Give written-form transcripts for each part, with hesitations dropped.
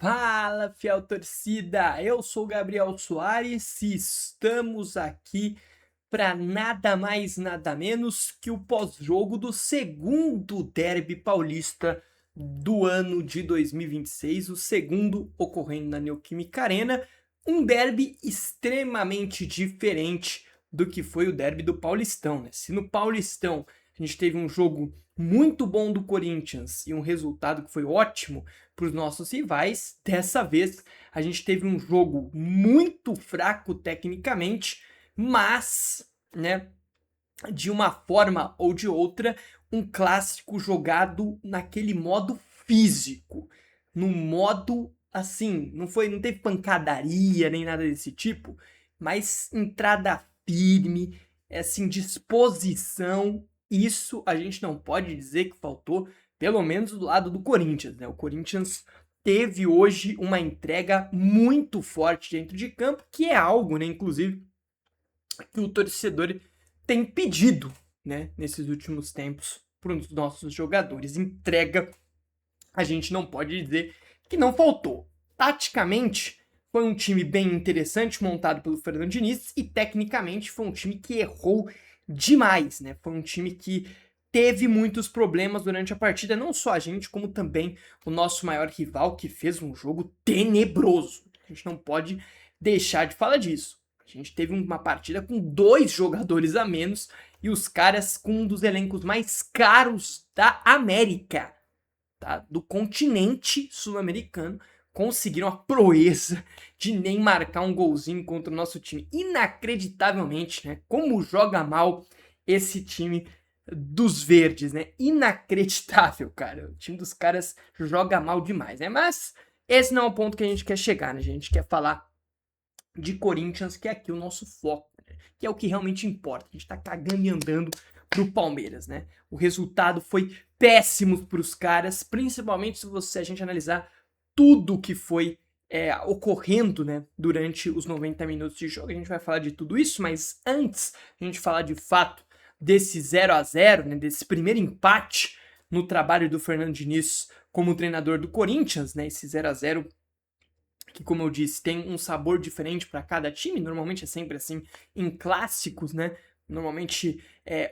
Fala, fiel torcida! Eu sou o Gabriel Soares e estamos aqui para nada mais, nada menos que o pós-jogo do segundo derby paulista do ano de 2026, o segundo ocorrendo na Neoquímica Arena, um derby extremamente diferente do que foi o derby do Paulistão, né? Se no Paulistão a gente teve um jogo muito bom do Corinthians e um resultado que foi ótimo para os nossos rivais, dessa vez a gente teve um jogo muito fraco tecnicamente, mas, né, de uma forma ou de outra, um clássico jogado naquele modo físico, no modo assim, não teve pancadaria nem nada desse tipo, mas entrada firme, assim, disposição. Isso a gente não pode dizer que faltou, pelo menos do lado do Corinthians, né? O Corinthians teve hoje uma entrega muito forte dentro de campo, que é algo, né, inclusive, que o torcedor tem pedido, né, nesses últimos tempos para os nossos jogadores. Entrega, a gente não pode dizer que não faltou. Taticamente, foi um time bem interessante montado pelo Fernando Diniz e tecnicamente foi um time que errou demais, né? Foi um time que teve muitos problemas durante a partida, não só a gente, como também o nosso maior rival, que fez um jogo tenebroso. A gente não pode deixar de falar disso. A gente teve uma partida com 2 jogadores a menos e os caras com um dos elencos mais caros da América, tá? Do continente sul-americano, conseguiram a proeza de nem marcar um golzinho contra o nosso time. Inacreditavelmente, né? Como joga mal esse time dos verdes, né? Inacreditável, cara. O time dos caras joga mal demais, né? Mas esse não é o ponto que a gente quer chegar, né? A gente quer falar de Corinthians, que é aqui o nosso foco, né? Que é o que realmente importa. A gente tá cagando e andando pro Palmeiras, né? O resultado foi péssimo pros caras, principalmente se a gente analisar tudo que foi ocorrendo, né, durante os 90 minutos de jogo. A gente vai falar de tudo isso, mas antes a gente falar de fato desse 0-0, né, desse primeiro empate no trabalho do Fernando Diniz como treinador do Corinthians, né, esse 0-0 que, como eu disse, tem um sabor diferente para cada time. Normalmente é sempre assim em clássicos, né? Normalmente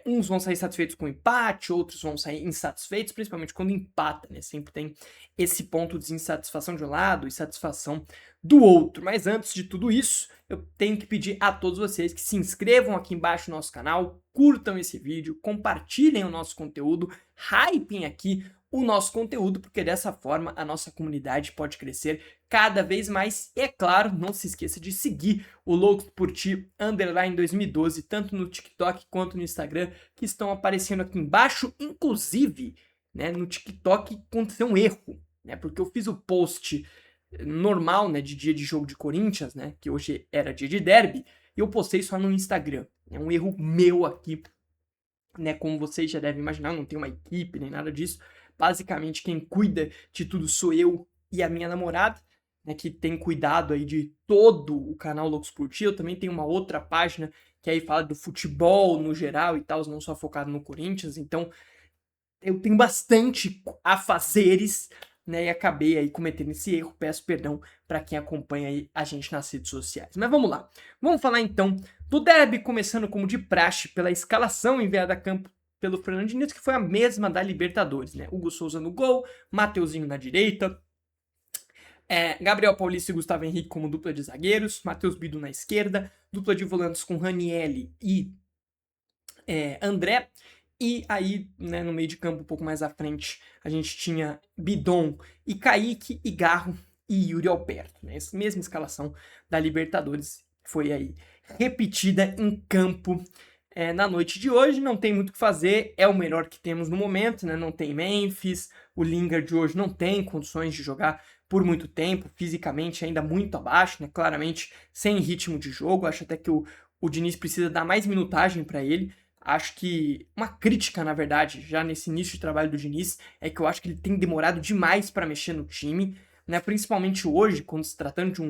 uns vão sair satisfeitos com o empate, outros vão sair insatisfeitos, principalmente quando empata, né? Sempre tem esse ponto de insatisfação de um lado e satisfação do outro. Mas antes de tudo isso, eu tenho que pedir a todos vocês que se inscrevam aqui embaixo no nosso canal, curtam esse vídeo, compartilhem o nosso conteúdo, hypem aqui o nosso conteúdo, porque dessa forma a nossa comunidade pode crescer cada vez mais. E é claro, não se esqueça de seguir o Loucos por Ti _2012, tanto no TikTok quanto no Instagram, que estão aparecendo aqui embaixo. Inclusive, né, no TikTok aconteceu um erro, né, porque eu fiz o post normal, né, de dia de jogo de Corinthians, né, que hoje era dia de derby, e eu postei só no Instagram. É um erro meu aqui, né, como vocês já devem imaginar, eu não tenho uma equipe nem nada disso. Basicamente, quem cuida de tudo sou eu e a minha namorada, né, que tem cuidado aí de todo o canal Loucos por Ti. Eu também tenho uma outra página que aí fala do futebol no geral e tal, não só focado no Corinthians. Então, eu tenho bastante afazeres, né, e acabei aí cometendo esse erro. Peço perdão para quem acompanha aí a gente nas redes sociais. Mas vamos lá. Vamos falar então do derby, começando como de praxe pela escalação enviada a campo pelo Fernando Diniz, que foi a mesma da Libertadores, né? Hugo Souza no gol, Mateuzinho na direita, Gabriel Paulista e Gustavo Henrique como dupla de zagueiros, Matheus Bidu na esquerda, dupla de volantes com Ranielli e André. E aí, né, no meio de campo, um pouco mais à frente, a gente tinha Bidon e Kaique, e Garro e Yuri Alberto. Né? Essa mesma escalação da Libertadores foi aí repetida em campo na noite de hoje. Não tem muito o que fazer, é o melhor que temos no momento, né? Não tem Memphis, o Lingard de hoje não tem condições de jogar por muito tempo, fisicamente ainda muito abaixo, né? Claramente sem ritmo de jogo. Acho até que o Diniz precisa dar mais minutagem para ele. Acho que uma crítica, na verdade, já nesse início de trabalho do Diniz, é que eu acho que ele tem demorado demais para mexer no time, né? Principalmente hoje, quando se tratando de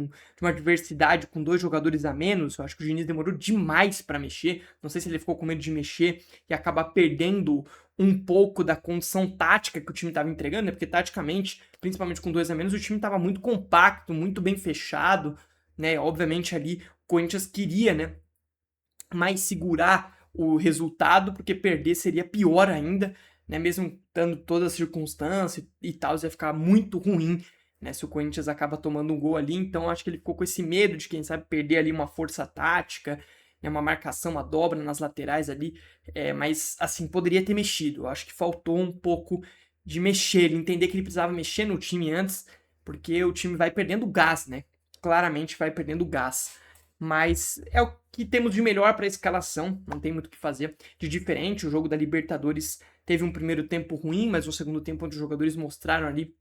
uma adversidade com 2 jogadores a menos. Eu acho que o Diniz demorou demais para mexer. Não sei se ele ficou com medo de mexer e acabar perdendo um pouco da condição tática que o time estava entregando, né? Porque taticamente, principalmente com 2 a menos, o time estava muito compacto, muito bem fechado, né? Obviamente ali o Corinthians queria, né, mais segurar o resultado, porque perder seria pior ainda, né? Mesmo dando todas as circunstâncias e tal, ia ficar muito ruim, né? Se o Corinthians acaba tomando um gol ali, então acho que ele ficou com esse medo de, quem sabe, perder ali uma força tática, né? Uma marcação, uma dobra nas laterais ali, mas assim, poderia ter mexido. Eu acho que faltou um pouco de mexer, ele entender que ele precisava mexer no time antes, porque o time vai perdendo gás, né? Claramente vai perdendo gás. Mas é o que temos de melhor para a escalação, não tem muito o que fazer de diferente. O jogo da Libertadores teve um primeiro tempo ruim, mas um segundo tempo onde os jogadores mostraram ali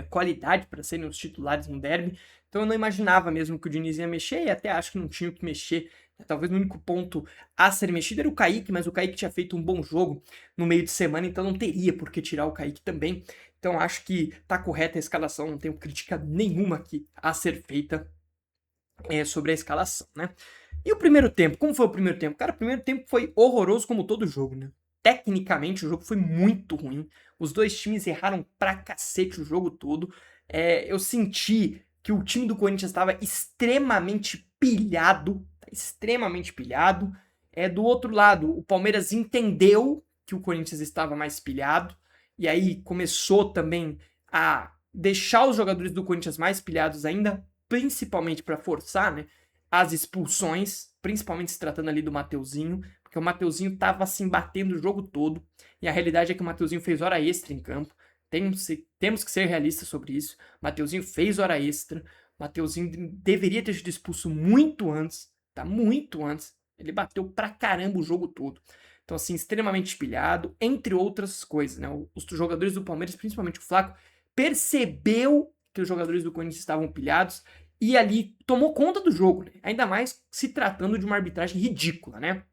qualidade para serem os titulares no derby. Então eu não imaginava mesmo que o Diniz ia mexer, e até acho que não tinha o que mexer. Talvez o único ponto a ser mexido era o Kaique, mas o Kaique tinha feito um bom jogo no meio de semana, então não teria por que tirar o Kaique também. Então acho que tá correta a escalação, não tenho crítica nenhuma aqui a ser feita sobre a escalação, né? E o primeiro tempo? Como foi o primeiro tempo? Cara, o primeiro tempo foi horroroso como todo jogo, né? Tecnicamente, o jogo foi muito ruim. Os dois times erraram pra cacete o jogo todo. Eu senti que o time do Corinthians estava extremamente pilhado. Extremamente pilhado. Do outro lado, o Palmeiras entendeu que o Corinthians estava mais pilhado. E aí começou também a deixar os jogadores do Corinthians mais pilhados ainda, principalmente para forçar, né, as expulsões, principalmente se tratando ali do Mateuzinho, porque o Mateuzinho tava assim batendo o jogo todo, e a realidade é que o Mateuzinho fez hora extra em campo. Temos que ser realistas sobre isso. O Mateuzinho fez hora extra. O Mateuzinho deveria ter sido expulso muito antes, tá? Muito antes. Ele bateu pra caramba o jogo todo. Então, assim, extremamente pilhado, entre outras coisas, né? Os jogadores do Palmeiras, principalmente o Flaco, percebeu que os jogadores do Corinthians estavam pilhados e ali tomou conta do jogo, né? Ainda mais se tratando de uma arbitragem ridícula, né?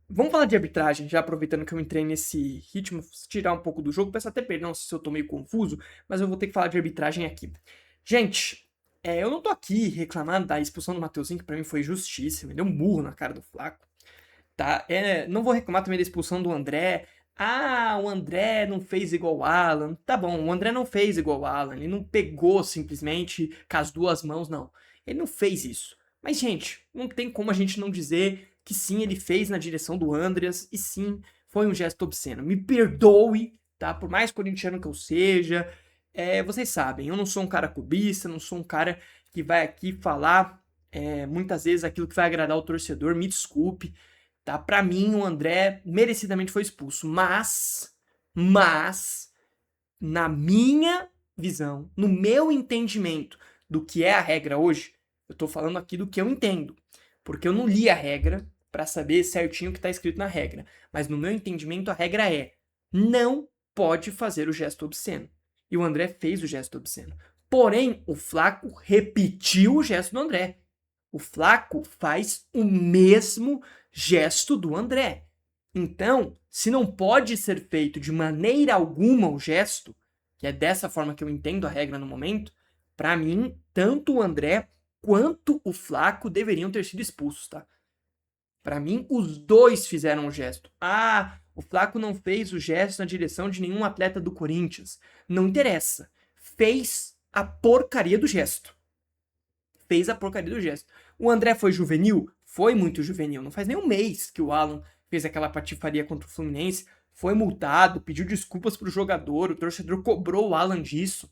Vamos falar de arbitragem, já aproveitando que eu entrei nesse ritmo, tirar um pouco do jogo. Peço até perdão se eu tô meio confuso, mas eu vou ter que falar de arbitragem aqui. Gente, eu não tô aqui reclamando da expulsão do Mateuzinho, que pra mim foi justíssima. Ele deu um murro na cara do Flaco. Tá? Não vou reclamar também da expulsão do André. Ah, o André não fez igual o Alan. Tá bom, o André não fez igual o Alan. Ele não pegou simplesmente com as duas mãos, não. Ele não fez isso. Mas, gente, não tem como a gente não dizer que sim, ele fez na direção do Andreas. E sim, foi um gesto obsceno. Me perdoe, tá? Por mais corintiano que eu seja. Vocês sabem, eu não sou um cara clubista, não sou um cara que vai aqui falar muitas vezes aquilo que vai agradar o torcedor. Me desculpe. Tá? Para mim, o André merecidamente foi expulso, mas, na minha visão, no meu entendimento do que é a regra hoje, eu tô falando aqui do que eu entendo, porque eu não li a regra para saber certinho o que tá escrito na regra, mas no meu entendimento a regra é: não pode fazer o gesto obsceno. E o André fez o gesto obsceno. Porém, o Flaco repetiu o gesto do André. O Flaco faz o mesmo gesto do André. Então, se não pode ser feito de maneira alguma o gesto, que é dessa forma que eu entendo a regra no momento, para mim, tanto o André quanto o Flaco deveriam ter sido expulsos, tá? Para mim, os dois fizeram o gesto. Ah, o Flaco não fez o gesto na direção de nenhum atleta do Corinthians. Não interessa. Fez a porcaria do gesto. Fez a porcaria do gesto. O André foi juvenil? Foi muito juvenil. Não faz nem um mês que o Alan fez aquela patifaria contra o Fluminense. Foi multado, pediu desculpas pro jogador, o torcedor cobrou o Alan disso.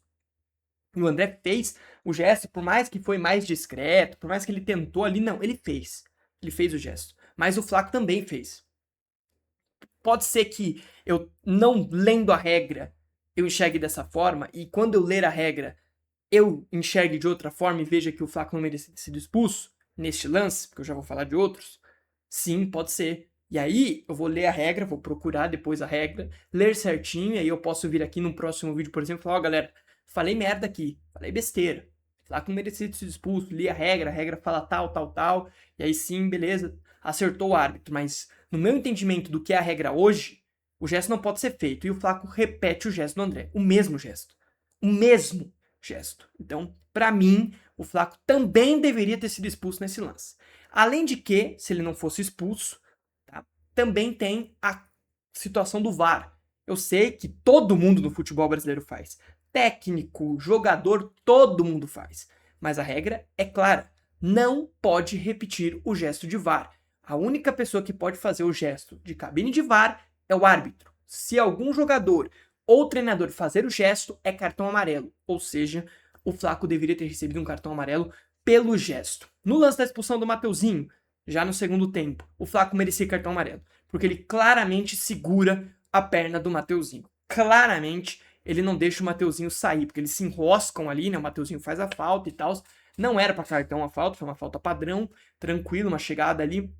E o André fez o gesto, por mais que foi mais discreto, por mais que ele tentou ali, não, ele fez. Ele fez o gesto. Mas o Flaco também fez. Pode ser que eu, não lendo a regra, eu enxergue dessa forma, e quando eu ler a regra, eu enxergue de outra forma e veja que o Flaco não merecia ter sido expulso neste lance, porque eu já vou falar de outros, sim, pode ser. E aí eu vou ler a regra, vou procurar depois a regra, ler certinho, e aí eu posso vir aqui no próximo vídeo, por exemplo, e falar, ó, galera, falei merda aqui, falei besteira. Flaco não merecia ter sido expulso, li a regra fala tal, tal, tal, e aí sim, beleza, acertou o árbitro, mas no meu entendimento do que é a regra hoje, o gesto não pode ser feito, e o Flaco repete o gesto do André, o mesmo gesto. O mesmo gesto. Então, para mim, o Flaco também deveria ter sido expulso nesse lance. Além de que, se ele não fosse expulso, tá? também tem a situação do VAR. Eu sei que todo mundo no futebol brasileiro faz. Técnico, jogador, todo mundo faz. Mas a regra é clara. Não pode repetir o gesto de VAR. A única pessoa que pode fazer o gesto de cabine de VAR é o árbitro. Se algum jogador ou treinador fazer o gesto, é cartão amarelo. Ou seja, o Flaco deveria ter recebido um cartão amarelo pelo gesto. No lance da expulsão do Mateuzinho, já no segundo tempo, o Flaco merecia cartão amarelo, porque ele claramente segura a perna do Mateuzinho. Claramente, ele não deixa o Mateuzinho sair, porque eles se enroscam ali, né? O Mateuzinho faz a falta e tal. Não era para cartão a falta, foi uma falta padrão, tranquilo, uma chegada ali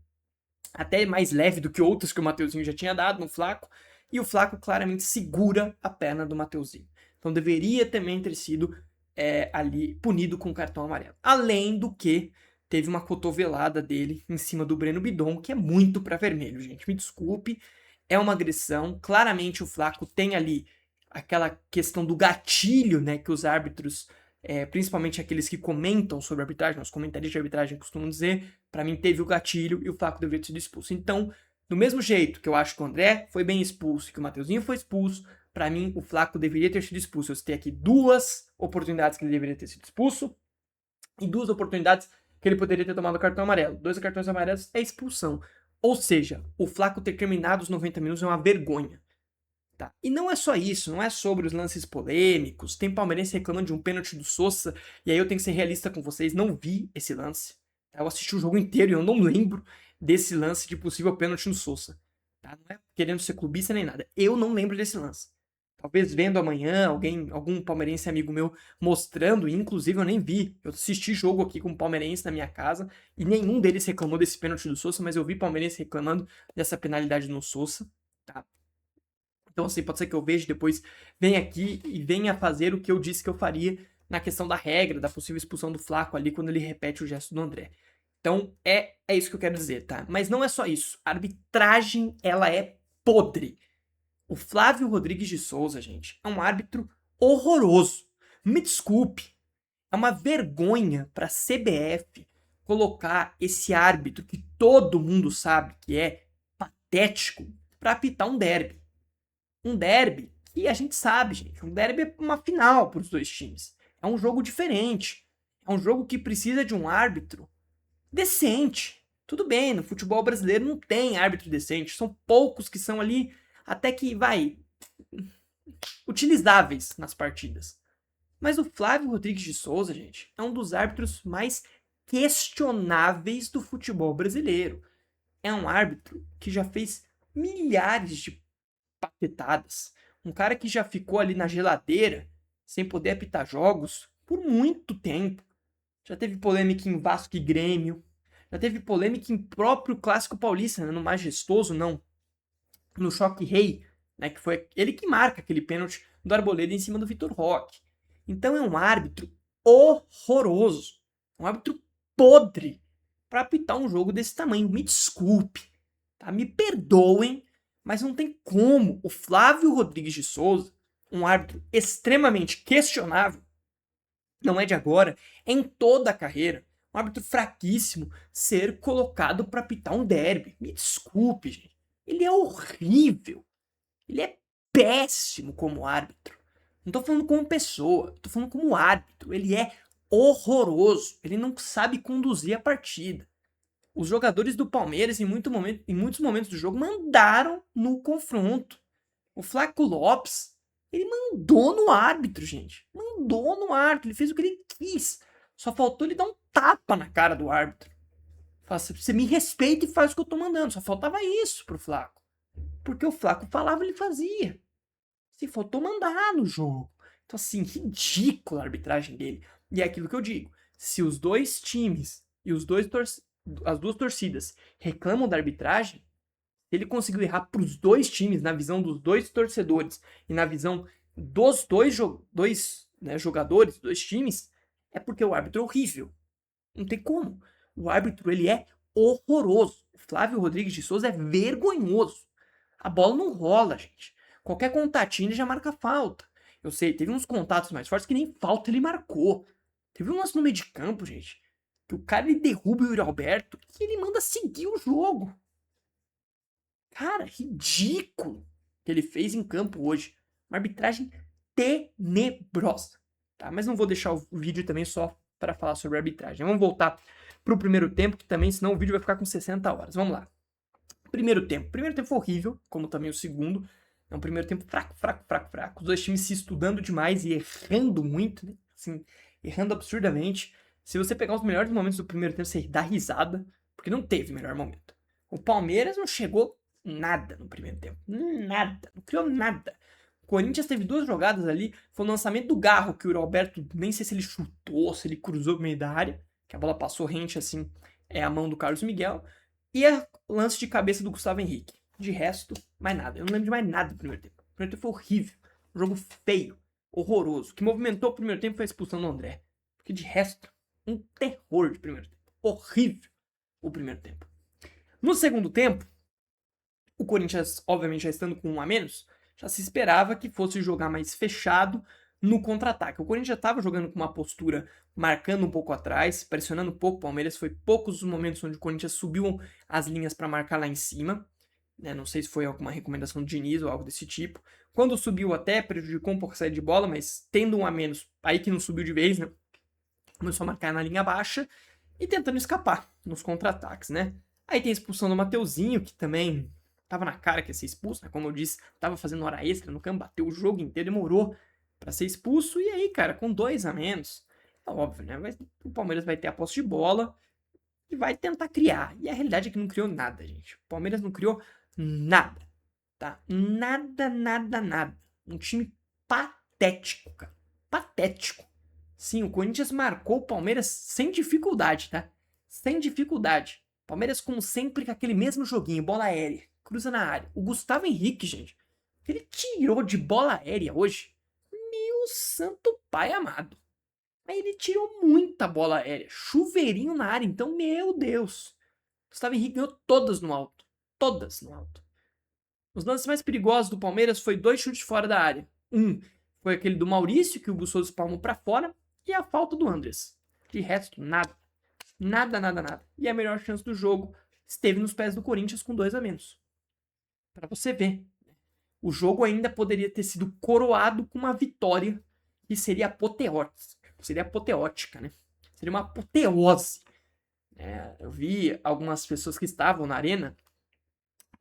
até mais leve do que outras que o Mateuzinho já tinha dado no Flaco, e o Flaco claramente segura a perna do Mateuzinho. Então deveria também ter sido ali punido com cartão amarelo. Além do que teve uma cotovelada dele em cima do Breno Bidon, que é muito para vermelho, gente. Me desculpe, é uma agressão. Claramente o Flaco tem ali aquela questão do gatilho, né, que os árbitros, principalmente aqueles que comentam sobre arbitragem, os comentaristas de arbitragem costumam dizer, para mim teve o gatilho e o Flaco deveria ter sido expulso. Então, do mesmo jeito que eu acho que o André foi bem expulso e que o Mateuzinho foi expulso, para mim o Flaco deveria ter sido expulso. Eu citei aqui 2 oportunidades que ele deveria ter sido expulso e 2 oportunidades que ele poderia ter tomado cartão amarelo. 2 cartões amarelos é expulsão. Ou seja, o Flaco ter terminado os 90 minutos é uma vergonha. Tá. E não é só isso, não é sobre os lances polêmicos. Tem palmeirense reclamando de um pênalti do Sousa, e aí eu tenho que ser realista com vocês, não vi esse lance. Tá? Eu assisti o jogo inteiro e eu não lembro desse lance de possível pênalti no Sousa. Tá? Não é querendo ser clubista nem nada. Eu não lembro desse lance. Talvez vendo amanhã algum palmeirense amigo meu mostrando, e inclusive eu nem vi. Eu assisti jogo aqui com palmeirense na minha casa e nenhum deles reclamou desse pênalti do Sousa, mas eu vi palmeirense reclamando dessa penalidade no Sousa. Tá? Então, assim, pode ser que eu veja depois, venha aqui e venha fazer o que eu disse que eu faria na questão da regra, da possível expulsão do Flaco ali, quando ele repete o gesto do André. Então, é isso que eu quero dizer, tá? Mas não é só isso. A arbitragem, ela é podre. O Flávio Rodrigues de Souza, gente, é um árbitro horroroso. Me desculpe. É uma vergonha para a CBF colocar esse árbitro que todo mundo sabe que é patético para apitar um derby. Um derby que a gente sabe, gente, um derby é uma final para os dois times. É um jogo diferente. É um jogo que precisa de um árbitro decente. Tudo bem, no futebol brasileiro não tem árbitro decente. São poucos que são ali até que, utilizáveis nas partidas. Mas o Flávio Rodrigues de Souza, gente, é um dos árbitros mais questionáveis do futebol brasileiro. É um árbitro que já fez milhares de patetadas. Um cara que já ficou ali na geladeira, sem poder apitar jogos, por muito tempo. Já teve polêmica em Vasco e Grêmio. Já teve polêmica em próprio Clássico Paulista, né? No Majestoso, não. No Choque Rei, né? Que foi ele que marca aquele pênalti do Arboleda em cima do Vitor Roque. Então é um árbitro horroroso. Um árbitro podre para apitar um jogo desse tamanho. Me desculpe, tá? Me perdoem, mas não tem como o Flávio Rodrigues de Souza, um árbitro extremamente questionável, não é de agora, é em toda a carreira, um árbitro fraquíssimo, ser colocado para apitar um derby. Me desculpe, gente. Ele é horrível. Ele é péssimo como árbitro. Não tô falando como pessoa, tô falando como árbitro. Ele é horroroso. Ele não sabe conduzir a partida. Os jogadores do Palmeiras, em muitos momentos do jogo, mandaram no confronto. O Flaco Lopes, ele mandou no árbitro, gente. Mandou no árbitro, ele fez o que ele quis. Só faltou ele dar um tapa na cara do árbitro. Você me respeita e faz o que eu tô mandando. Só faltava isso pro Flaco. Porque o Flaco falava, ele fazia. Se faltou mandar no jogo. Então, assim, ridícula a arbitragem dele. E é aquilo que eu digo. Se os dois times e as duas torcidas reclamam da arbitragem, se ele conseguiu errar para os dois times, na visão dos dois torcedores e na visão dos dois jogadores, dois times, é porque o árbitro é horrível. Não tem como. O árbitro, ele é horroroso. O Flávio Rodrigues de Souza é vergonhoso. A bola não rola, gente. Qualquer contatinho ele já marca falta. Eu sei, teve uns contatos mais fortes que nem falta ele marcou. Teve um lance no meio de campo, gente, que o cara ele derruba o Yuri Alberto e ele manda seguir o jogo. Cara, ridículo que ele fez em campo hoje. Uma arbitragem tenebrosa, tá? Mas não vou deixar o vídeo também só para falar sobre a arbitragem. Vamos voltar pro primeiro tempo, que também, senão o vídeo vai ficar com 60 horas. Vamos lá. Primeiro tempo. Primeiro tempo foi horrível, como também o segundo. É um primeiro tempo fraco, fraco, fraco, fraco. Os dois times se estudando demais e errando muito, né? Assim, errando absurdamente. Se você pegar os melhores momentos do primeiro tempo, você dá risada, porque não teve melhor momento. O Palmeiras não chegou nada no primeiro tempo. Nada. Não criou nada. O Corinthians teve duas jogadas ali. Foi o lançamento do Garro, que o Roberto, nem sei se ele chutou, se ele cruzou no meio da área, que a bola passou rente assim, a mão do Carlos Miguel. E a lance de cabeça do Gustavo Henrique. De resto, mais nada. Eu não lembro de mais nada do primeiro tempo. O primeiro tempo foi horrível. Um jogo feio, horroroso. O que movimentou o primeiro tempo foi a expulsão do André. Porque de resto, um terror de primeiro tempo. Horrível o primeiro tempo. No segundo tempo, o Corinthians, obviamente, já estando com um a menos, já se esperava que fosse jogar mais fechado no contra-ataque. O Corinthians já estava jogando com uma postura marcando um pouco atrás, pressionando um pouco o Palmeiras. Foi poucos os momentos onde o Corinthians subiu as linhas para marcar lá em cima. Né? Não sei se foi alguma recomendação do Diniz ou algo desse tipo. Quando subiu até, prejudicou um pouco a saída de bola, mas tendo um a menos, aí que não subiu de vez, né? Começou a marcar na linha baixa e tentando escapar nos contra-ataques, né? Aí tem a expulsão do Mateuzinho, que também tava na cara que ia ser expulso, né? Como eu disse, tava fazendo hora extra no campo, bateu o jogo inteiro, demorou para ser expulso. E aí, cara, com 2 a menos, é óbvio, né? O Palmeiras vai ter a posse de bola e vai tentar criar. E a realidade é que não criou nada, gente. O Palmeiras não criou nada, tá? Nada, nada, nada. Um time patético, cara. Patético. Sim, o Corinthians marcou o Palmeiras sem dificuldade, tá? Sem dificuldade. Palmeiras, como sempre, com aquele mesmo joguinho, bola aérea, cruza na área. O Gustavo Henrique, gente, ele tirou de bola aérea hoje. Meu santo pai amado. Aí ele tirou muita bola aérea. Chuveirinho na área, então, meu Deus. Gustavo Henrique ganhou todas no alto. Todas no alto. Os lances mais perigosos do Palmeiras foi 2 chutes fora da área. Um foi aquele do Maurício, que o Bussolz palmou pra fora, e a falta do Andres. De resto, nada. Nada, nada, nada. E a melhor chance do jogo esteve nos pés do Corinthians com 2 a menos. Pra você ver. O jogo ainda poderia ter sido coroado com uma vitória que seria apoteótica. Seria apoteótica, né? Seria uma apoteose. Eu vi algumas pessoas que estavam na arena,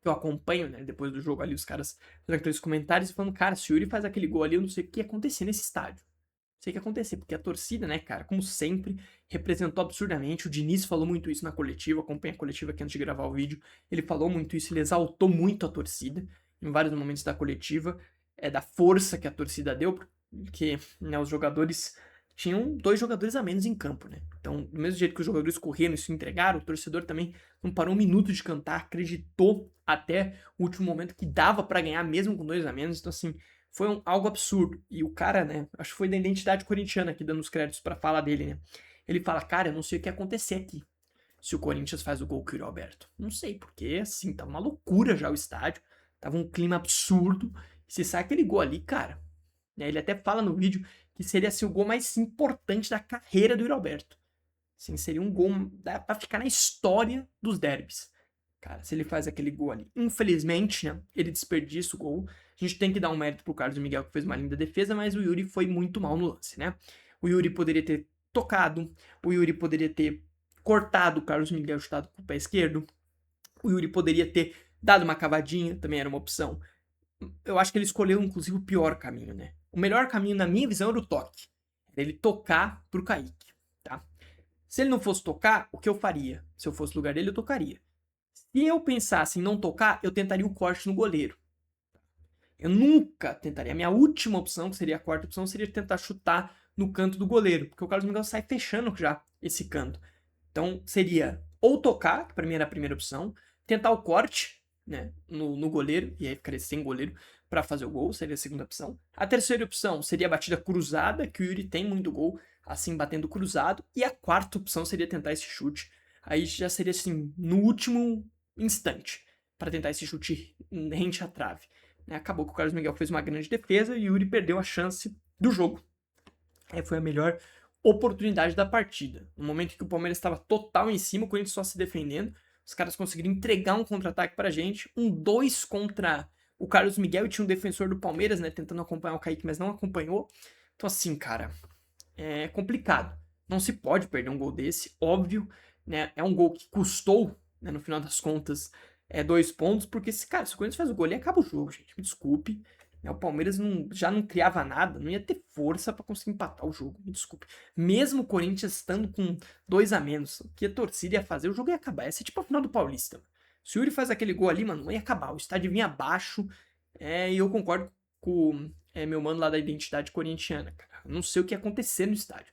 que eu acompanho, né, depois do jogo ali, os caras fazendo aqueles comentários e falando, cara, se o Yuri faz aquele gol ali, eu não sei o que ia acontecer nesse estádio. Não sei o que ia acontecer, porque a torcida, né, cara, como sempre, representou absurdamente. O Diniz falou muito isso na coletiva, acompanha a coletiva aqui antes de gravar o vídeo. Ele falou muito isso, ele exaltou muito a torcida em vários momentos da coletiva, da força que a torcida deu, porque, né, os jogadores tinham 2 jogadores a menos em campo, né? Então, do mesmo jeito que os jogadores correram e se entregaram, o torcedor também não parou um minuto de cantar, acreditou até o último momento que dava pra ganhar mesmo com 2 a menos. Então, assim, foi algo absurdo. E o cara, né, acho que foi da identidade corintiana aqui, dando os créditos pra fala dele, né? Ele fala, cara, eu não sei o que ia acontecer aqui se o Corinthians faz o gol com o Yuri Alberto. Não sei, porque, assim, tava uma loucura já o estádio, tava um clima absurdo. Se sai aquele gol ali, cara, né, ele até fala no vídeo que seria assim, o gol mais importante da carreira do Yuri Alberto. Assim, seria um gol pra ficar na história dos derbys. Cara, se ele faz aquele gol ali. Infelizmente, né, ele desperdiça o gol. A gente tem que dar um mérito pro Carlos Miguel, que fez uma linda defesa, mas o Yuri foi muito mal no lance, né? O Yuri poderia ter tocado, o Yuri poderia ter cortado o Carlos Miguel chutado com o pé esquerdo, o Yuri poderia ter dado uma cavadinha, também era uma opção. Eu acho que ele escolheu, inclusive, o pior caminho, né? O melhor caminho, na minha visão, era o toque. Era ele tocar pro Kaique, tá? Se ele não fosse tocar, o que eu faria? Se eu fosse no lugar dele, eu tocaria. Se eu pensasse em não tocar, eu tentaria o corte no goleiro. Eu nunca tentaria. A minha última opção, que seria a quarta opção, seria tentar chutar no canto do goleiro, porque o Carlos Miguel sai fechando já esse canto. Então, seria ou tocar, que pra mim era a primeira opção, tentar o corte, né, no goleiro, e aí ficaria sem goleiro para fazer o gol, seria a segunda opção. A terceira opção seria a batida cruzada, que o Yuri tem muito gol, assim, batendo cruzado. E a quarta opção seria tentar esse chute. Aí já seria, assim, no último instante, para tentar esse chute rente à trave. Acabou que o Carlos Miguel fez uma grande defesa e o Yuri perdeu a chance do jogo. Foi a melhor oportunidade da partida. No momento em que o Palmeiras estava total em cima, o Corinthians só se defendendo, Os caras conseguiram entregar um contra-ataque pra gente, um 2 contra o Carlos Miguel, e tinha um defensor do Palmeiras, né, tentando acompanhar o Kaique, mas não acompanhou. Então assim, cara, é complicado. Não se pode perder um gol desse, óbvio, né? É um gol que custou, né, no final das contas, 2 pontos, porque se o Corinthians faz o gol, ele acaba o jogo, gente. Me desculpe. Né, o Palmeiras já não criava nada, não ia ter força para conseguir empatar o jogo, me desculpe. Mesmo o Corinthians estando com 2 a menos, o que a torcida ia fazer, o jogo ia acabar. Ia ser tipo a final do Paulista. Se o Yuri faz aquele gol ali, mano, não ia acabar. O estádio vinha abaixo. E eu concordo com meu mano lá da identidade corintiana, cara. Eu não sei o que ia acontecer no estádio.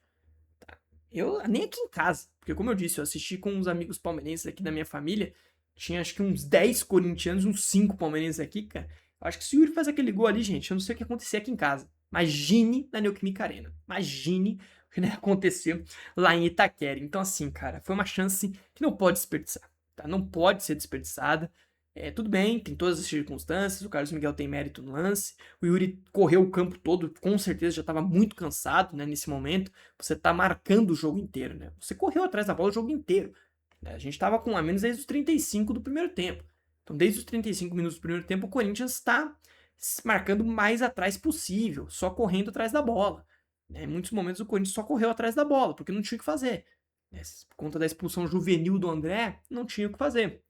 Nem aqui em casa, porque como eu disse, eu assisti com uns amigos palmeirenses aqui da minha família, tinha acho que uns 10 corintianos, uns 5 palmeirenses aqui, cara. Eu acho que se o Yuri faz aquele gol ali, gente, eu não sei o que ia acontecer aqui em casa. Imagine na Neoquímica Arena. Imagine o que ia acontecer lá em Itaquera. Então assim, cara, foi uma chance que não pode desperdiçar, tá? Não pode ser desperdiçada. Tudo bem, tem todas as circunstâncias, o Carlos Miguel tem mérito no lance, o Yuri correu o campo todo, com certeza já estava muito cansado, né, nesse momento. Você tá marcando o jogo inteiro, né? Você correu atrás da bola o jogo inteiro. Né? A gente tava com a menos desde os 35 do primeiro tempo. Então, desde os 35 minutos do primeiro tempo, o Corinthians está marcando o mais atrás possível, só correndo atrás da bola. Né? Em muitos momentos o Corinthians só correu atrás da bola, porque não tinha o que fazer. Né? Por conta da expulsão juvenil do André, não tinha o que fazer.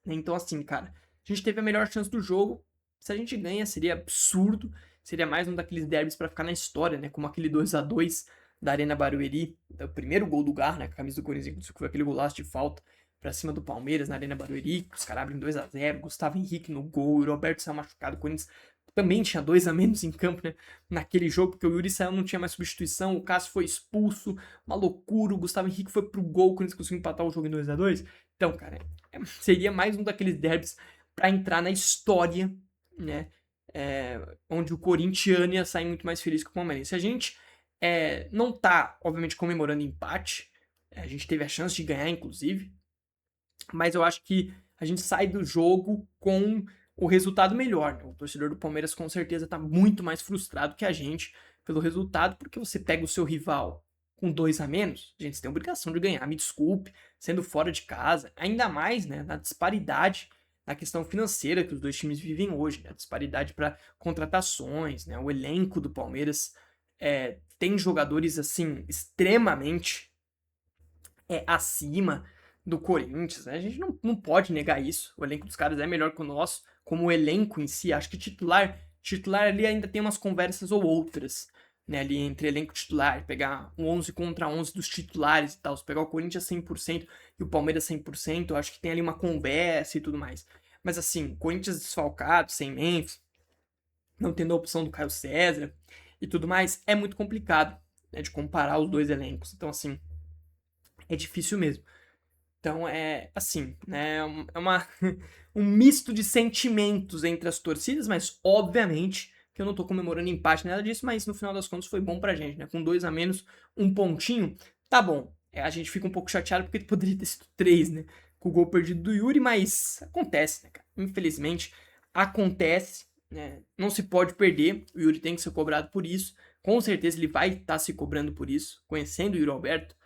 Então, assim, cara, a gente teve a melhor chance do jogo. Se a gente ganha, seria absurdo. Seria mais um daqueles derbys pra ficar na história, né? Como aquele 2 a 2 da Arena Barueri. O primeiro gol do Gar, né? Com a camisa do Corinthians, que foi aquele golaço de falta pra cima do Palmeiras na Arena Barueri. Os caras abrem 2 a 0. Gustavo Henrique no gol. O Roberto saiu machucado. O Corinthians também tinha 2 a menos em campo, né? Naquele jogo, porque o Yuri saiu, não tinha mais substituição. O Cássio foi expulso. Uma loucura. O Gustavo Henrique foi pro gol. O Corinthians conseguiu empatar o jogo em 2 a 2. Então, cara, seria mais um daqueles derbys para entrar na história, né? Onde o corintiano ia sair muito mais feliz que o palmeirense. A gente não tá, obviamente, comemorando empate. A gente teve a chance de ganhar, inclusive. Mas eu acho que a gente sai do jogo com o resultado melhor. Né? O torcedor do Palmeiras com certeza tá muito mais frustrado que a gente pelo resultado, porque você pega o seu rival com 2 a menos, gente, você tem a obrigação de ganhar, me desculpe, sendo fora de casa, ainda mais, né, na disparidade na questão financeira que os dois times vivem hoje, né, a disparidade para contratações, né, o elenco do Palmeiras tem jogadores, assim, extremamente acima do Corinthians, né? A gente não pode negar isso, o elenco dos caras é melhor que o nosso, como o elenco em si, acho que titular ali ainda tem umas conversas ou outras, né, ali entre elenco titular, pegar um 11 contra 11 dos titulares e tal, se pegar o Corinthians 100% e o Palmeiras 100%, eu acho que tem ali uma conversa e tudo mais. Mas assim, Corinthians desfalcado, sem Memphis, não tendo a opção do Caio César e tudo mais, é muito complicado, né, de comparar os dois elencos. Então assim, é difícil mesmo. Então é assim, né? Um misto de sentimentos entre as torcidas, mas obviamente que eu não tô comemorando empate, nada disso, mas no final das contas foi bom pra gente, né? Com 2 a menos, um pontinho, tá bom. A gente fica um pouco chateado porque poderia ter sido 3, né? Com o gol perdido do Yuri, mas acontece, né, cara? Infelizmente, acontece, né? Não se pode perder, o Yuri tem que ser cobrado por isso. Com certeza ele vai estar se cobrando por isso. Conhecendo o Yuri Alberto,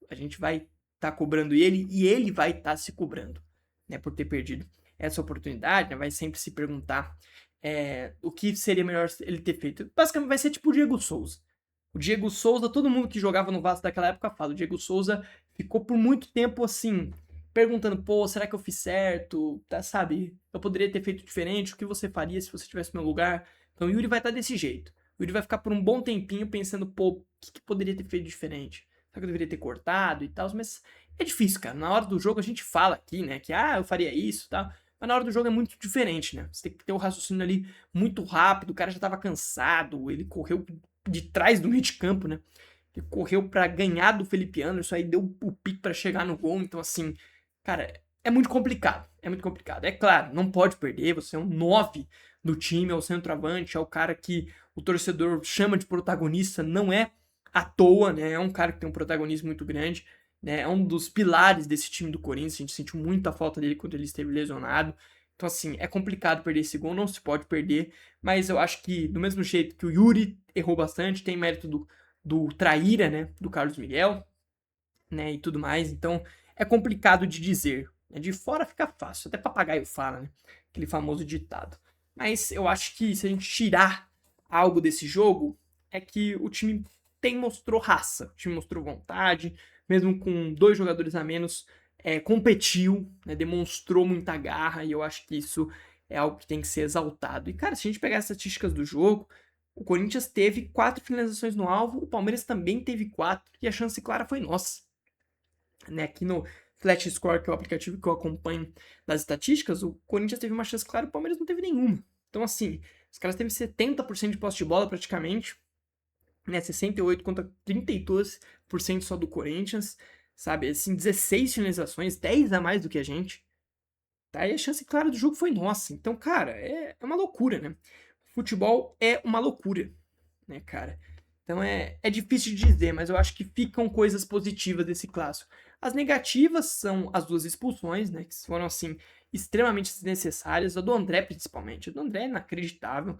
a gente vai tá cobrando ele e ele vai estar se cobrando, né, por ter perdido essa oportunidade, né, vai sempre se perguntar o que seria melhor ele ter feito. Basicamente vai ser tipo o Diego Souza. O Diego Souza, todo mundo que jogava no Vasco daquela época fala, o Diego Souza ficou por muito tempo assim, perguntando, pô, será que eu fiz certo? Tá, sabe? Eu poderia ter feito diferente, o que você faria se você tivesse no meu lugar? Então o Yuri vai estar desse jeito. O Yuri vai ficar por um bom tempinho pensando, pô, o que poderia ter feito diferente? Será que eu deveria ter cortado e tal? Mas é difícil, cara. Na hora do jogo a gente fala aqui, né? Que, eu faria isso e tal. Mas na hora do jogo é muito diferente, né? Você tem que ter o raciocínio ali muito rápido. O cara já tava cansado. Ele correu de trás do meio de campo, né? Ele correu pra ganhar do Felipe Anderson. Aí deu o pique pra chegar no gol. Então, assim, cara, é muito complicado. É muito complicado. É claro, não pode perder. Você é um 9 do time, é o centroavante, é o cara que o torcedor chama de protagonista. Não é à toa, né? É um cara que tem um protagonismo muito grande, né? É um dos pilares desse time do Corinthians. A gente sentiu muita falta dele quando ele esteve lesionado. Então, assim, é complicado perder esse gol, não se pode perder. Mas eu acho que, do mesmo jeito que o Yuri errou bastante, tem mérito do traíra, né? Do Carlos Miguel, né? E tudo mais. Então, é complicado de dizer. De fora fica fácil, até papagaio fala, né? Aquele famoso ditado. Mas eu acho que se a gente tirar algo desse jogo, é que o time mostrou raça, o time mostrou vontade, mesmo com 2 jogadores a menos, competiu, né, demonstrou muita garra, e eu acho que isso é algo que tem que ser exaltado. E, cara, se a gente pegar as estatísticas do jogo, o Corinthians teve 4 finalizações no alvo, o Palmeiras também teve 4, e a chance clara foi nossa. Né, aqui no Flash Score, que é o aplicativo que eu acompanho das estatísticas, o Corinthians teve uma chance clara, o Palmeiras não teve nenhuma. Então, assim, os caras teve 70% de posse de bola praticamente, né, 68 contra 32% só do Corinthians, sabe? Assim, 16 finalizações, 10 a mais do que a gente. Tá? E a chance clara do jogo foi nossa. Então, cara, é uma loucura, né? Futebol é uma loucura, né, cara? Então é difícil de dizer, mas eu acho que ficam coisas positivas desse clássico. As negativas são as 2 expulsões, né, que foram, assim, extremamente desnecessárias. A do André, principalmente. A do André é inacreditável.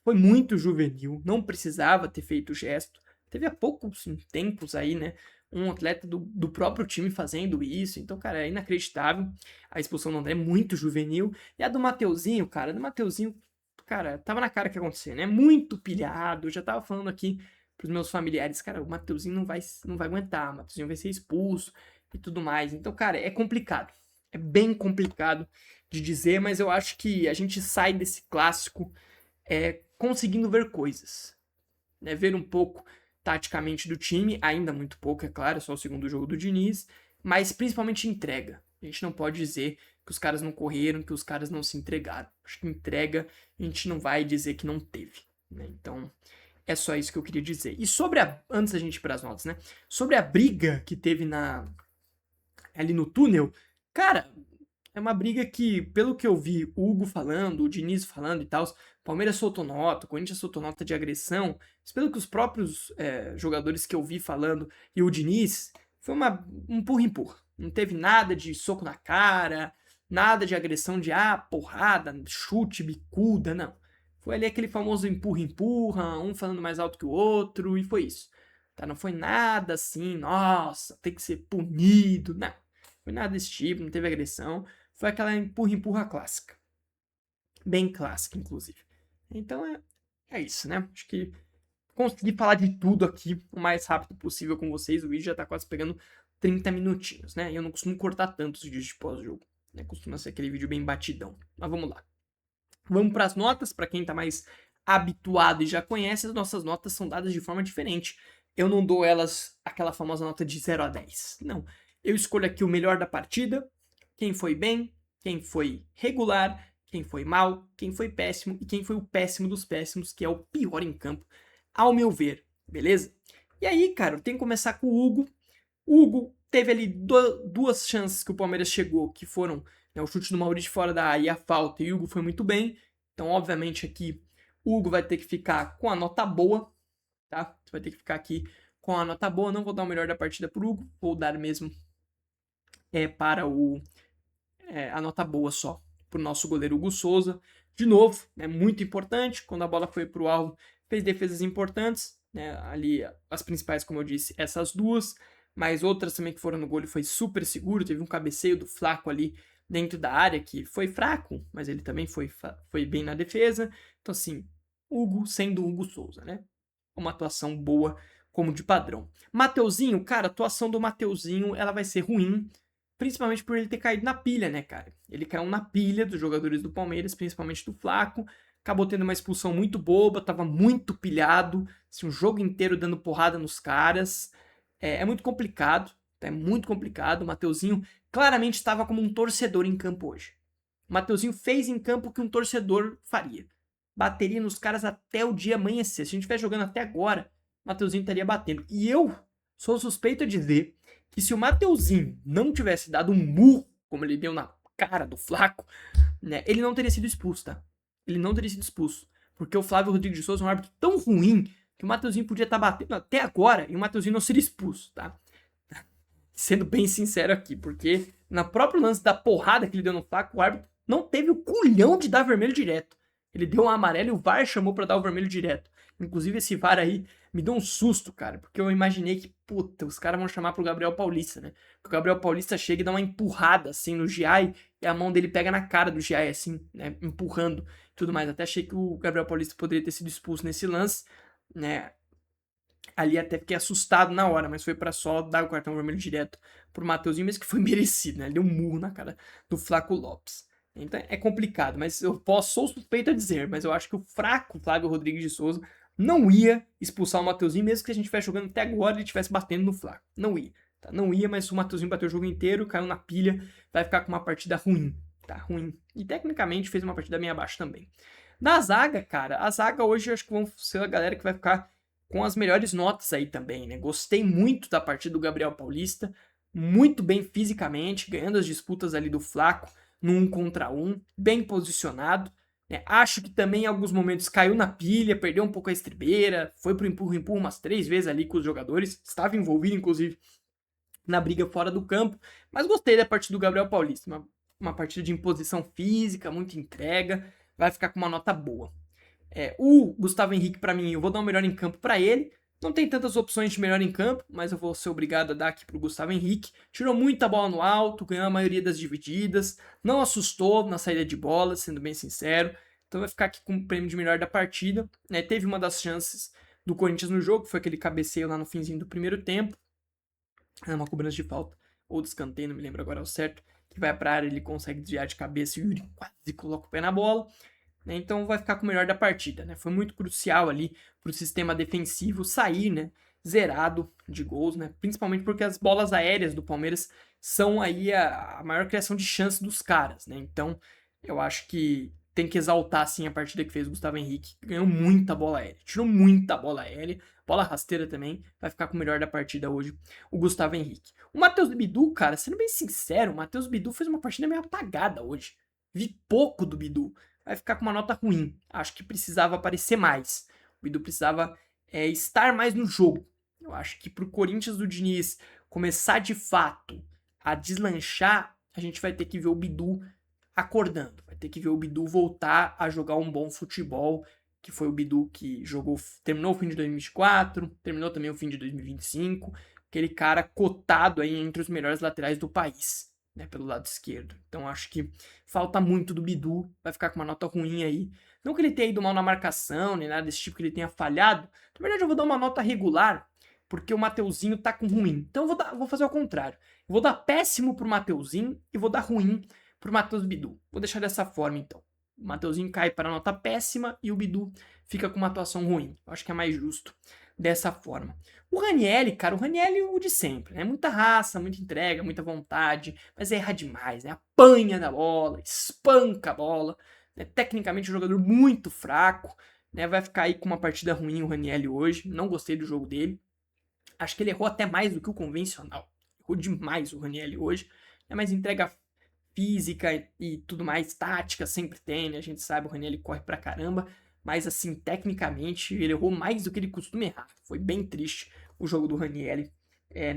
Foi muito juvenil, não precisava ter feito o gesto. Teve há poucos tempos aí, né, um atleta do próprio time fazendo isso. Então, cara, é inacreditável. A expulsão do André é muito juvenil. E a do Mateuzinho, cara, cara, tava na cara que ia acontecer, né? Muito pilhado. Eu já tava falando aqui pros meus familiares, cara, o Mateuzinho não vai aguentar, o Mateuzinho vai ser expulso e tudo mais. Então, cara, é complicado. É bem complicado de dizer, mas eu acho que a gente sai desse clássico conseguindo ver coisas, né? Ver um pouco taticamente do time, ainda muito pouco, é claro, só o segundo jogo do Diniz, mas principalmente entrega. A gente não pode dizer que os caras não correram, que os caras não se entregaram. Acho que entrega a gente não vai dizer que não teve, né? Então, é só isso que eu queria dizer. E sobre antes da gente ir para as notas, né? Sobre a briga que teve ali no túnel, cara, é uma briga que, pelo que eu vi o Hugo falando, o Diniz falando e tal, o Palmeiras soltou nota, o Corinthians soltou nota de agressão, mas pelo que os próprios jogadores que eu vi falando e o Diniz, foi um empurra-empurra. Não teve nada de soco na cara, nada de agressão de porrada, chute, bicuda, não. Foi ali aquele famoso empurra-empurra, um falando mais alto que o outro, e foi isso. Tá? Não foi nada assim, nossa, tem que ser punido, não. Foi nada desse tipo, não teve agressão. Foi aquela empurra-empurra clássica. Bem clássica, inclusive. Então é isso, né? Acho que consegui falar de tudo aqui o mais rápido possível com vocês. O vídeo já tá quase pegando 30 minutinhos, né? E eu não costumo cortar tanto os vídeos de pós-jogo, né? Costuma ser aquele vídeo bem batidão. Mas vamos lá. Vamos para as notas, para quem tá mais habituado e já conhece, as nossas notas são dadas de forma diferente. Eu não dou elas aquela famosa nota de 0 a 10. Não. Eu escolho aqui o melhor da partida, quem foi bem, quem foi regular, quem foi mal, quem foi péssimo e quem foi o péssimo dos péssimos, que é o pior em campo, ao meu ver, beleza? E aí, cara, eu tenho que começar com o Hugo. O Hugo teve ali 2 chances que o Palmeiras chegou, que foram, né, o chute do Maurício fora da área e a falta, e o Hugo foi muito bem. Então, obviamente, aqui o Hugo vai ter que ficar com a nota boa, tá? Você vai ter que ficar aqui com a nota boa. Não vou dar o melhor da partida pro Hugo, vou dar mesmo para a nota boa só pro nosso goleiro Hugo Souza. De novo, né, muito importante, quando a bola foi pro alvo, fez defesas importantes, né, ali as principais, como eu disse, essas 2, mas outras também que foram no gol, ele foi super seguro, teve um cabeceio do Flaco ali dentro da área, que foi fraco, mas ele também foi bem na defesa. Então, assim, Hugo sendo Hugo Souza, né? Uma atuação boa como de padrão. Mateuzinho, cara, a atuação do Mateuzinho, ela vai ser ruim, principalmente por ele ter caído na pilha, né, cara? Ele caiu na pilha dos jogadores do Palmeiras, principalmente do Flaco, acabou tendo uma expulsão muito boba, tava muito pilhado, assim, o jogo inteiro dando porrada nos caras. É muito complicado, é muito complicado. O Mateuzinho claramente estava como um torcedor em campo hoje. O Mateuzinho fez em campo o que um torcedor faria. Bateria nos caras até o dia amanhecer. Se a gente estiver jogando até agora, o Mateuzinho estaria batendo. E eu sou suspeito a dizer que se o Mateuzinho não tivesse dado um murro, como ele deu na cara do Flaco, né, ele não teria sido expulso, tá? Ele não teria sido expulso. Porque o Flávio Rodrigues de Souza é um árbitro tão ruim que o Mateuzinho podia estar batendo até agora e o Mateuzinho não seria expulso, tá? Sendo bem sincero aqui, porque na própria lance da porrada que ele deu no Flaco, o árbitro não teve o culhão de dar vermelho direto. Ele deu um amarelo e o VAR chamou pra dar o vermelho direto. Inclusive, esse VAR aí me deu um susto, cara, porque eu imaginei que, puta, os caras vão chamar pro Gabriel Paulista, né? Porque o Gabriel Paulista chega e dá uma empurrada, assim, no Giai, e a mão dele pega na cara do Giai, assim, né? Empurrando e tudo mais. Até achei que o Gabriel Paulista poderia ter sido expulso nesse lance, né? Ali até fiquei assustado na hora, mas foi pra só dar o cartão vermelho direto pro Mateuzinho, mas que foi merecido, né? Ele deu um murro na cara do Flaco Lopes. Então é complicado, mas sou suspeito a dizer, mas eu acho que o fraco Flávio Rodrigues de Souza não ia expulsar o Mateuzinho, mesmo que a gente estivesse jogando até agora e ele estivesse batendo no Flaco. Não ia, tá? Não ia, mas o Mateuzinho bateu o jogo inteiro, caiu na pilha, vai ficar com uma partida ruim, tá? Ruim. E tecnicamente fez uma partida bem abaixo também. Na zaga, cara, a zaga hoje eu acho que vão ser a galera que vai ficar com as melhores notas aí também, né? Gostei muito da partida do Gabriel Paulista, muito bem fisicamente, ganhando as disputas ali do Flaco no 1 contra 1, bem posicionado. Né? Acho que também em alguns momentos caiu na pilha, perdeu um pouco a estribeira, foi pro empurra-empurra umas 3 vezes ali com os jogadores, estava envolvido inclusive na briga fora do campo, mas gostei da partida do Gabriel Paulista, uma partida de imposição física, muita entrega, vai ficar com uma nota boa. O Gustavo Henrique, pra mim, eu vou dar um melhor em campo pra ele. Não tem tantas opções de melhor em campo, mas eu vou ser obrigado a dar aqui pro Gustavo Henrique. Tirou muita bola no alto, ganhou a maioria das divididas, não assustou na saída de bola, sendo bem sincero. Então vai ficar aqui com o prêmio de melhor da partida. Né? Teve uma das chances do Corinthians no jogo, foi aquele cabeceio lá no finzinho do primeiro tempo. Uma cobrança de falta, ou de escanteio, não me lembro agora ao certo. Que vai pra área, ele consegue desviar de cabeça e o Yuri quase coloca o pé na bola. Né? Então vai ficar com o melhor da partida. Né? Foi muito crucial ali para o sistema defensivo sair, né, zerado de gols, né? Principalmente porque as bolas aéreas do Palmeiras são aí a maior criação de chance dos caras. Né? Então eu acho que tem que exaltar assim a partida que fez o Gustavo Henrique. Ganhou muita bola aérea, tirou muita bola aérea, bola rasteira também. Vai ficar com o melhor da partida hoje, o Gustavo Henrique. O Matheus Bidu, cara, sendo bem sincero, o Matheus Bidu fez uma partida meio apagada hoje. Vi pouco do Bidu. Vai ficar com uma nota ruim. Acho que precisava aparecer mais. O Bidu precisava estar mais no jogo. Eu acho que pro Corinthians do Diniz começar de fato a deslanchar, a gente vai ter que ver o Bidu acordando. Vai ter que ver o Bidu voltar a jogar um bom futebol, que foi o Bidu que terminou o fim de 2024, terminou também o fim de 2025, aquele cara cotado aí entre os melhores laterais do país. Né, pelo lado esquerdo. Então acho que falta muito do Bidu, vai ficar com uma nota ruim aí. Não que ele tenha ido mal na marcação, nem nada desse tipo, que ele tenha falhado. Na verdade eu vou dar uma nota regular, porque o Mateuzinho tá com ruim. Então eu vou fazer o contrário. Eu vou dar péssimo pro Mateuzinho e vou dar ruim pro Matheus Bidu. Vou deixar dessa forma então. O Mateuzinho cai para a nota péssima e o Bidu fica com uma atuação ruim. Eu acho que é mais justo dessa forma. O Ranieri, cara, o Ranieri é o de sempre, né? Muita raça, muita entrega, muita vontade, mas erra demais, né? Apanha da bola, espanca a bola, né? Tecnicamente um jogador muito fraco, né? Vai ficar aí com uma partida ruim o Ranieri hoje, não gostei do jogo dele. Acho que ele errou até mais do que o convencional. Errou demais o Ranieri hoje, né? Mas entrega física e tudo mais, tática sempre tem, né? A gente sabe, o Ranieri corre pra caramba, mas assim, tecnicamente, ele errou mais do que ele costuma errar. Foi bem triste o jogo do Ranieri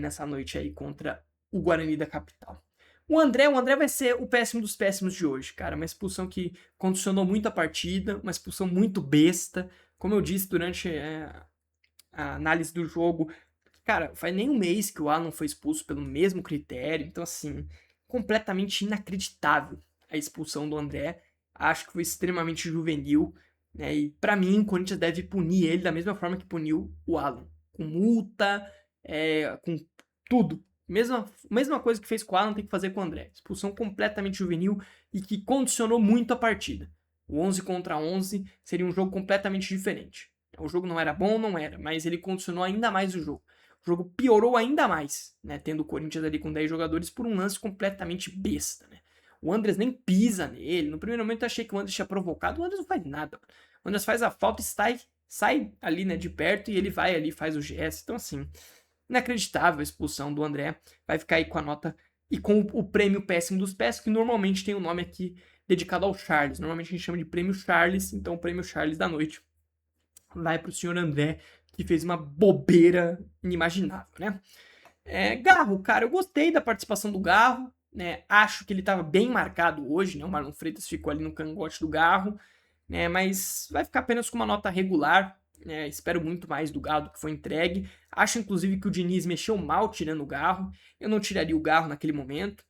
nessa noite aí contra o Guarani da capital. O André vai ser o péssimo dos péssimos de hoje, cara. Uma expulsão que condicionou muito a partida, uma expulsão muito besta. Como eu disse durante a análise do jogo, cara, faz nem um mês que o Alan foi expulso pelo mesmo critério. Então, assim, completamente inacreditável a expulsão do André. Acho que foi extremamente juvenil. Né? E pra mim, o Corinthians deve punir ele da mesma forma que puniu o Alan. Com multa, com tudo. Mesma coisa que fez com o Alan tem que fazer com o André. Expulsão completamente juvenil e que condicionou muito a partida. O 11 contra 11 seria um jogo completamente diferente. O jogo não era bom, não era, mas ele condicionou ainda mais o jogo. O jogo piorou ainda mais, né? Tendo o Corinthians ali com 10 jogadores por um lance completamente besta, né? O Andrés nem pisa nele. No primeiro momento eu achei que o Andrés tinha provocado. O Andrés não faz nada. O Andrés faz a falta e sai ali, né, de perto e ele vai ali, faz o gesto. Então, assim, inacreditável a expulsão do André. Vai ficar aí com a nota e com o prêmio péssimo dos péssimos, que normalmente tem o nome aqui dedicado ao Charles. Normalmente a gente chama de prêmio Charles, então o prêmio Charles da noite vai pro senhor André, que fez uma bobeira inimaginável, né? Garro, cara, eu gostei da participação do Garro, né? Acho que ele estava bem marcado hoje, né? O Marlon Freitas ficou ali no cangote do Garro, né? Mas vai ficar apenas com uma nota regular. né? Espero muito mais do Garro do que foi entregue. Acho, inclusive, que o Diniz mexeu mal tirando o Garro. Eu não tiraria o Garro naquele momento.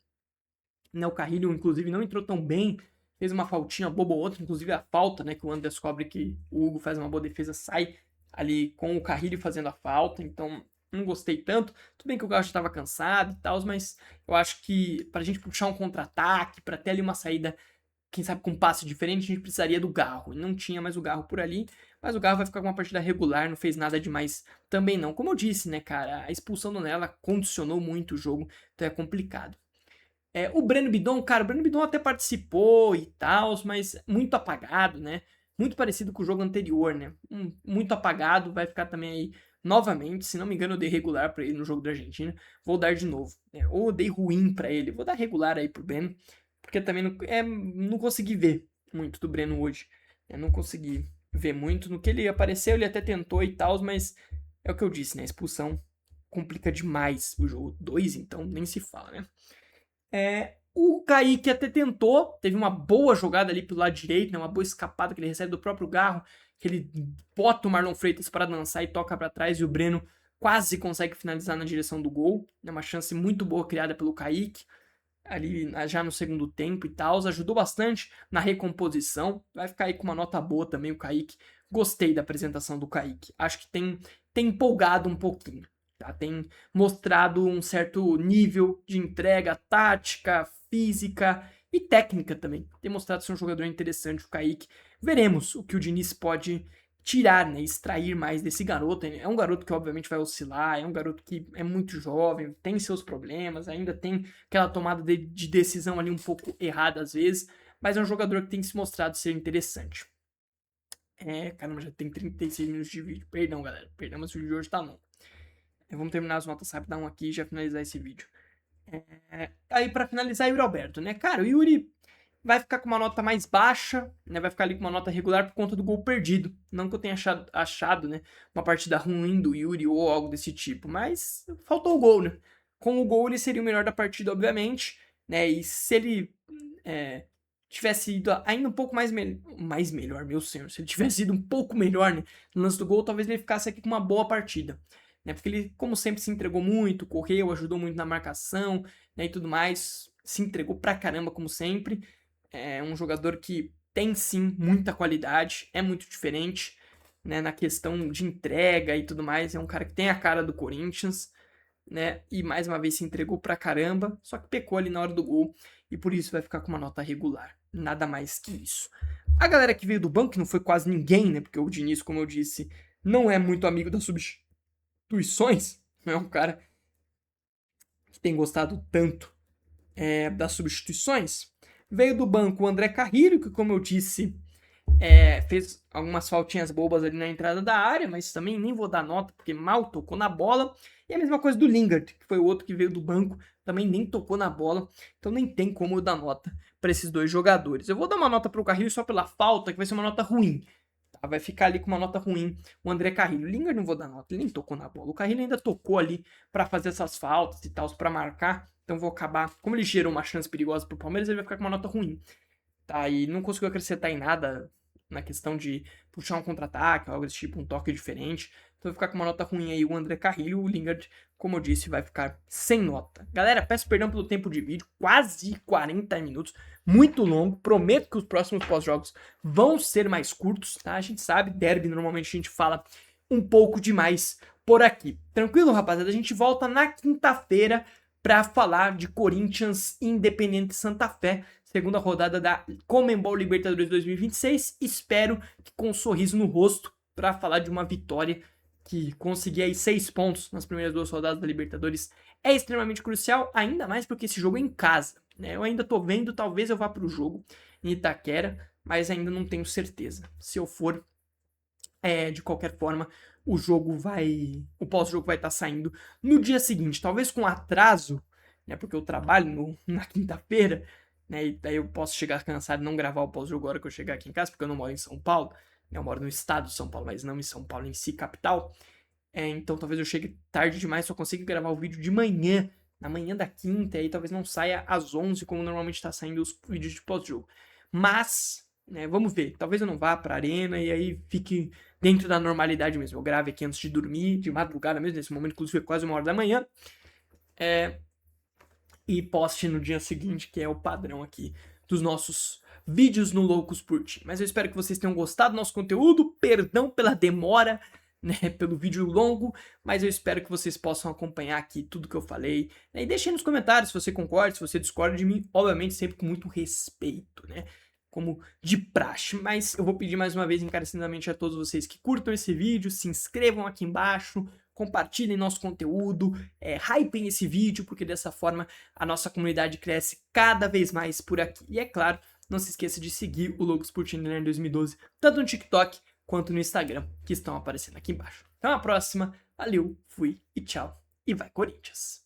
Né, o Carrilho, inclusive, não entrou tão bem. Fez uma faltinha boba ou outra, inclusive a falta, né? Que o André descobre que o Hugo faz uma boa defesa, sai ali com o Carrilho fazendo a falta. Então, não gostei tanto. Tudo bem que o Garro já estava cansado e tal, mas eu acho que pra gente puxar um contra-ataque, pra ter ali uma saída, quem sabe com um passe diferente, a gente precisaria do Garro. E não tinha mais o Garro por ali, mas o Garro vai ficar com uma partida regular, não fez nada demais também não. Como eu disse, né, cara, a expulsão do Nela condicionou muito o jogo, então é complicado. O Breno Bidon, cara, o Breno Bidon até participou e tal, mas muito apagado, né? Muito parecido com o jogo anterior, né? Muito apagado, vai ficar também aí novamente. Se não me engano, eu dei regular pra ele no jogo da Argentina. Vou dar de novo, né? Ou eu dei ruim pra ele. Vou dar regular aí pro Breno, porque também não consegui ver muito do Breno hoje. Não consegui ver muito. No que ele apareceu, ele até tentou e tal, mas é o que eu disse, né? A expulsão complica demais o jogo. 2, então, nem se fala, né? O Kaique até tentou, teve uma boa jogada ali pelo lado direito, né, uma boa escapada que ele recebe do próprio Garro, que ele bota o Marlon Freitas para dançar e toca para trás, e o Breno quase consegue finalizar na direção do gol. É uma chance muito boa criada pelo Kaique, ali já no segundo tempo e tal, ajudou bastante na recomposição. Vai ficar aí com uma nota boa também o Kaique. Gostei da apresentação do Kaique. Acho que tem empolgado um pouquinho. Tá? Tem mostrado um certo nível de entrega tática, física e técnica também. Tem mostrado ser um jogador interessante o Kaique. Veremos o que o Diniz pode tirar, né, extrair mais desse garoto. É um garoto que obviamente vai oscilar, é um garoto que é muito jovem, tem seus problemas, ainda tem aquela tomada de decisão ali um pouco errada às vezes, mas é um jogador que tem se mostrado ser interessante. Caramba, já tem 36 minutos de vídeo. Perdão, galera. Perdão, mas o vídeo de hoje tá longo. Vamos terminar as notas rapidão aqui e já finalizar esse vídeo. Aí para finalizar, Yuri Alberto, né? Cara, o Yuri vai ficar com uma nota mais baixa, né? Vai ficar ali com uma nota regular por conta do gol perdido. Não que eu tenha achado, né, uma partida ruim do Yuri ou algo desse tipo, mas faltou o gol, né? Com o gol ele seria o melhor da partida, obviamente, né? E se ele tivesse ido ainda um pouco mais melhor, meu senhor, se ele tivesse ido um pouco melhor, né, no lance do gol, talvez ele ficasse aqui com uma boa partida. Né, porque ele, como sempre, se entregou muito, correu, ajudou muito na marcação, né, e tudo mais, se entregou pra caramba, como sempre. É um jogador que tem sim muita qualidade, é muito diferente, né, na questão de entrega e tudo mais. É um cara que tem a cara do Corinthians, né, e mais uma vez se entregou pra caramba, só que pecou ali na hora do gol e por isso vai ficar com uma nota regular. Nada mais que isso. A galera que veio do banco, que não foi quase ninguém, né, porque o Diniz, como eu disse, não é muito amigo das substituições, não é um cara que tem gostado tanto das substituições. Veio do banco o André Carrilho, que, como eu disse, fez algumas faltinhas bobas ali na entrada da área, mas também nem vou dar nota, porque mal tocou na bola. E a mesma coisa do Lingard, que foi o outro que veio do banco, também nem tocou na bola. Então nem tem como eu dar nota para esses dois jogadores. Eu vou dar uma nota para o Carrilho só pela falta, que vai ser uma nota ruim. Tá? Vai ficar ali com uma nota ruim o André Carrilho. O Lingard não vou dar nota, ele nem tocou na bola. O Carrilho ainda tocou ali para fazer essas faltas e tal, para marcar. Então vou acabar, como ele gerou uma chance perigosa pro Palmeiras, ele vai ficar com uma nota ruim. Tá? E não conseguiu acrescentar em nada na questão de puxar um contra-ataque, algo desse tipo, um toque diferente. Então vai ficar com uma nota ruim aí o André Carrilho. O Lingard, como eu disse, vai ficar sem nota. Galera, peço perdão pelo tempo de vídeo, quase 40 minutos, muito longo. Prometo que os próximos pós-jogos vão ser mais curtos, tá? A gente sabe, derby normalmente a gente fala um pouco demais por aqui. Tranquilo, rapaziada? A gente volta na quinta-feira para falar de Corinthians e Independiente Santa Fé, segunda rodada da Conmebol Libertadores 2026. Espero que com um sorriso no rosto para falar de uma vitória que conseguir aí 6 pontos nas primeiras 2 rodadas da Libertadores é extremamente crucial, ainda mais porque esse jogo é em casa, né? Eu ainda tô vendo, talvez eu vá pro jogo em Itaquera, mas ainda não tenho certeza. Se eu for, de qualquer forma, o pós-jogo vai estar saindo no dia seguinte, talvez com atraso, né? Porque eu trabalho na quinta-feira, né? E daí eu posso chegar cansado e não gravar o pós-jogo agora que eu chegar aqui em casa, porque eu não moro em São Paulo, né? Eu moro no estado de São Paulo, mas não em São Paulo em si, capital. Então talvez eu chegue tarde demais, só consiga gravar o vídeo de manhã, na manhã da quinta, e aí talvez não saia às 11, como normalmente está saindo os vídeos de pós-jogo. Mas né? Vamos ver. Talvez eu não vá pra arena e aí fique dentro da normalidade mesmo. Eu grave aqui antes de dormir, de madrugada mesmo, nesse momento, inclusive é quase 1 hora da manhã. E poste no dia seguinte, que é o padrão aqui dos nossos vídeos no Loucos por Ti. Mas eu espero que vocês tenham gostado do nosso conteúdo. Perdão pela demora, né, pelo vídeo longo, mas eu espero que vocês possam acompanhar aqui tudo que eu falei, né, e deixem nos comentários se você concorda, se você discorda de mim, obviamente sempre com muito respeito, né, como de praxe. Mas eu vou pedir mais uma vez encarecidamente a todos vocês que curtam esse vídeo, se inscrevam aqui embaixo, compartilhem nosso conteúdo, hypem esse vídeo, porque dessa forma a nossa comunidade cresce cada vez mais por aqui. E é claro, não se esqueça de seguir o Loucos por Ti em 2012, tanto no TikTok quanto no Instagram, que estão aparecendo aqui embaixo. Até a próxima, valeu, fui e tchau, e vai Corinthians!